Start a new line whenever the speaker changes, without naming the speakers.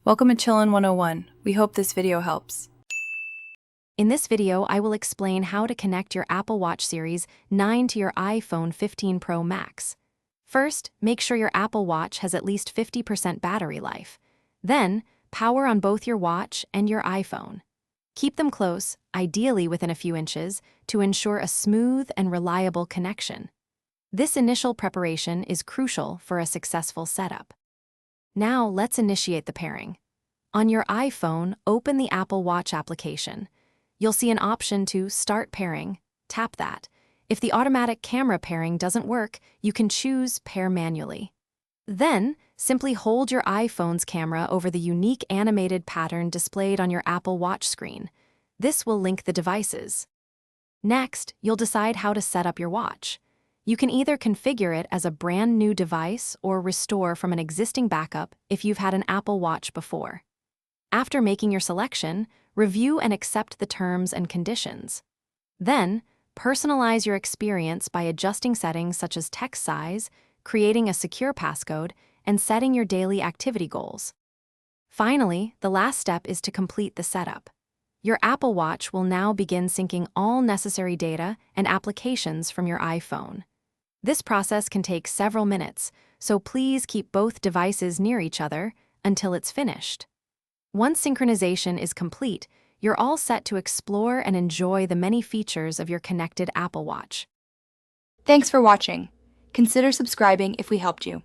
Welcome to Chillin' 101. We hope this video helps.
In this video, I will explain how to connect your Apple Watch Series 9 to your iPhone 15 Pro Max. First, make sure your Apple Watch has at least 50% battery life. Then, power on both your watch and your iPhone. Keep them close, ideally within a few inches, to ensure a smooth and reliable connection. This initial preparation is crucial for a successful setup. Now, let's initiate the pairing. On your iPhone, open the Apple Watch application. You'll see an option to Start Pairing. Tap that. If the automatic camera pairing doesn't work, you can choose Pair Manually. Then, simply hold your iPhone's camera over the unique animated pattern displayed on your Apple Watch screen. This will link the devices. Next, you'll decide how to set up your watch. You can either configure it as a brand new device or restore from an existing backup if you've had an Apple Watch before. After making your selection, review and accept the terms and conditions. Then, personalize your experience by adjusting settings such as text size, creating a secure passcode, and setting your daily activity goals. Finally, the last step is to complete the setup. Your Apple Watch will now begin syncing all necessary data and applications from your iPhone. This process can take several minutes, so please keep both devices near each other until it's finished. Once synchronization is complete, you're all set to explore and enjoy the many features of your connected Apple Watch.
Thanks for watching. Consider subscribing if we helped you.